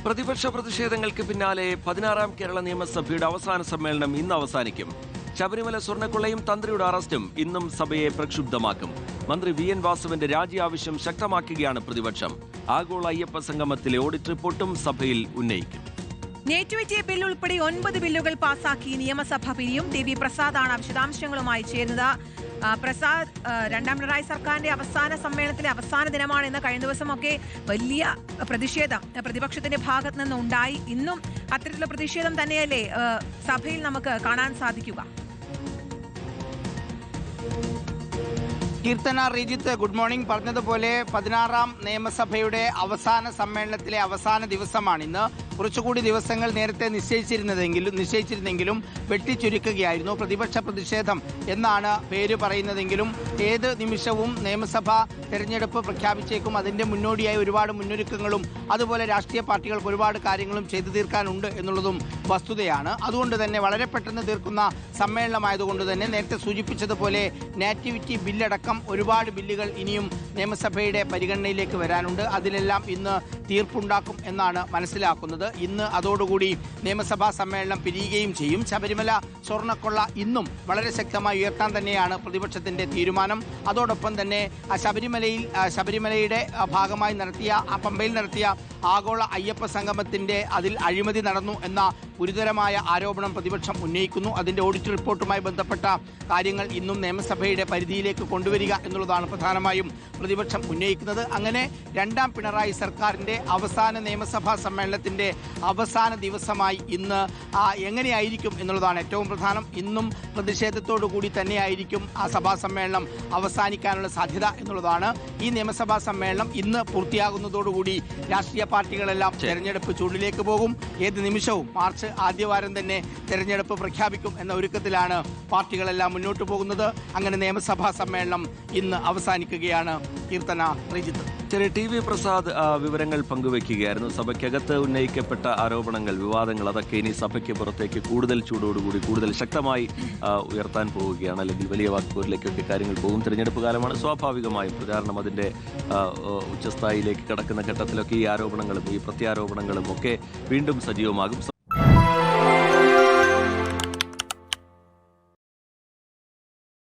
പ്രതിപക്ഷ പ്രതിഷേധങ്ങൾക്ക് പിന്നാലെ 16-ാം കേരള നിയമസഭയുടെ അവസാന സമ്മേളനം ഇന്ന് അവസാനിക്കും. ശബരിമല സ്വർണ്ണക്കൊള്ളയും തന്ത്രിയുടെ അറസ്റ്റും ഇന്നും സഭയെ പ്രക്ഷുബ്ധമാക്കും. മന്ത്രി വി എൻ വാസുവിന്റെ രാജി ആവശ്യം ശക്തമാക്കുകയാണ് പ്രതിപക്ഷം. ആഗോള അയ്യപ്പ സംഗമത്തിലെ ഓഡിറ്റ് റിപ്പോർട്ടും സഭയിൽ ഉന്നയിക്കും. നേറ്റുവെറ്റിയ ബിൽ ഉൾപ്പെടെ 9 ബില്ലുകൾ പാസാക്കി നിയമസഭ പിരിയും. ടി വി പ്രസാദാണ് വിശദാംശങ്ങളുമായി ചേരുന്നത്. പ്രസാദ്, രണ്ടാം പിണറായി സർക്കാരിന്റെ അവസാന സമ്മേളനത്തിലെ അവസാന ദിനമാണെന്ന് കഴിഞ്ഞ ദിവസമൊക്കെ വലിയ പ്രതിഷേധം പ്രതിപക്ഷത്തിന്റെ ഭാഗത്ത് നിന്ന് ഉണ്ടായി. ഇന്നും അത്തരത്തിലുള്ള പ്രതിഷേധം തന്നെയല്ലേ സഭയിൽ നമുക്ക് കാണാൻ സാധിക്കുക? Keerthana, Rejith, good morning. പറഞ്ഞതുപോലെ 16-ാം നിയമസഭയുടെ അവസാന സമ്മേളനത്തിലെ അവസാന ദിവസമാണിന്ന്. കുറച്ചുകൂടി ദിവസങ്ങൾ നേരത്തെ നിശ്ചയിച്ചിരുന്നെങ്കിലും വെട്ടിച്ചുരുക്കുകയായിരുന്നു. പ്രതിപക്ഷ പ്രതിഷേധം എന്നാണ് പേര് പറയുന്നതെങ്കിലും ഏത് നിമിഷവും നിയമസഭ തെരഞ്ഞെടുപ്പ് പ്രഖ്യാപിച്ചേക്കും. അതിന്റെ മുന്നോടിയായി ഒരുപാട് മുന്നൊരുക്കങ്ങളും അതുപോലെ രാഷ്ട്രീയ പാർട്ടികൾക്ക് ഒരുപാട് കാര്യങ്ങളും ചെയ്തു തീർക്കാനുണ്ട് എന്നുള്ളതും വസ്തുതയാണ്. അതുകൊണ്ട് തന്നെ വളരെ പെട്ടെന്ന് തീർക്കുന്ന സമ്മേളനമായതുകൊണ്ട് തന്നെ നേരത്തെ സൂചിപ്പിച്ചതുപോലെ നാറ്റിവിറ്റി ബില്ലടക്കം ഒരുപാട് ബില്ലുകൾ ഇനിയും നിയമസഭയുടെ പരിഗണനയിലേക്ക് വരാനുണ്ട്. അതിലെല്ലാം ഇന്ന് തീർപ്പുണ്ടാക്കും എന്നാണ് മനസ്സിലാക്കുന്നത്. ഇന്ന് അതോടുകൂടി നിയമസഭാ സമ്മേളനം പിരിയുകയും ചെയ്യും. ശബരിമല സ്വർണ്ണക്കൊള്ള ഇന്നും വളരെ ശക്തമായി ഉയർത്താൻ തന്നെയാണ് പ്രതിപക്ഷത്തിന്റെ തീരുമാനം. അതോടൊപ്പം തന്നെ ശബരിമലയുടെ ഭാഗമായി പമ്പയിൽ നടത്തിയ ആഗോള അയ്യപ്പ സംഗമത്തിന്റെ അതിൽ അഴിമതി നടന്നു എന്ന ഗുരുതരമായ ആരോപണം പ്രതിപക്ഷം ഉന്നയിക്കുന്നു. അതിന്റെ ഓഡിറ്റ് റിപ്പോർട്ടുമായി ബന്ധപ്പെട്ട കാര്യങ്ങൾ ഇന്നും നിയമസഭയുടെ പരിധിയിലേക്ക് കൊണ്ടുവരിക എന്നുള്ളതാണ് പ്രധാനമായും പ്രതിപക്ഷം ഉന്നയിക്കുന്നത്. അങ്ങനെ രണ്ടാം പിണറായി സർക്കാരിന്റെ അവസാന നിയമസഭാ സമ്മേളനത്തിന്റെ അവസാന ദിവസമായി ഇന്ന് എങ്ങനെയായിരിക്കും എന്നുള്ളതാണ് ഏറ്റവും പ്രധാനം. ഇന്നും പ്രതിഷേധത്തോടു കൂടി തന്നെയായിരിക്കും ആ സഭാ സമ്മേളനം അവസാനിക്കാനുള്ള സാധ്യത എന്നുള്ളതാണ്. ഈ നിയമസഭാ സമ്മേളനം ഇന്ന് പൂർത്തിയാകുന്നതോടുകൂടി രാഷ്ട്രീയ പാർട്ടികളെല്ലാം തെരഞ്ഞെടുപ്പ് ചൂടിലേക്ക് പോകും. ഏത് നിമിഷവും മാർച്ച് ആദ്യവാരം തന്നെ തെരഞ്ഞെടുപ്പ് പ്രഖ്യാപിക്കും എന്ന ഒരുക്കത്തിലാണ് പാർട്ടികളെല്ലാം മുന്നോട്ട് പോകുന്നത്. അങ്ങനെ നിയമസഭാ സമ്മേളനം ഇന്ന് അവസാനിക്കുകയാണ്. കീർത്തന, റീജിത്ത്. ചെറിയ ടി വി പ്രസാദ് വിവരങ്ങൾ പങ്കുവയ്ക്കുകയായിരുന്നു. സഭയ്ക്കകത്ത് ഉന്നയിക്കപ്പെട്ട ആരോപണങ്ങൾ, വിവാദങ്ങൾ അതൊക്കെ ഇനി സഭയ്ക്ക് പുറത്തേക്ക് കൂടുതൽ ചൂടോടുകൂടി കൂടുതൽ ശക്തമായി ഉയർത്താൻ പോവുകയാണ്. അല്ലെങ്കിൽ വലിയ വാക്പോരിലേക്കൊക്കെ കാര്യങ്ങൾ പോകും. തിരഞ്ഞെടുപ്പ് കാലമാണ്. സ്വാഭാവികമായും പ്രചാരണം അതിന്റെ ഉച്ചസ്ഥായിലേക്ക് കടക്കുന്ന ഘട്ടത്തിലൊക്കെ ഈ ആരോപണങ്ങളും ഈ പ്രത്യാരോപണങ്ങളും ഒക്കെ വീണ്ടും സജീവമാകും.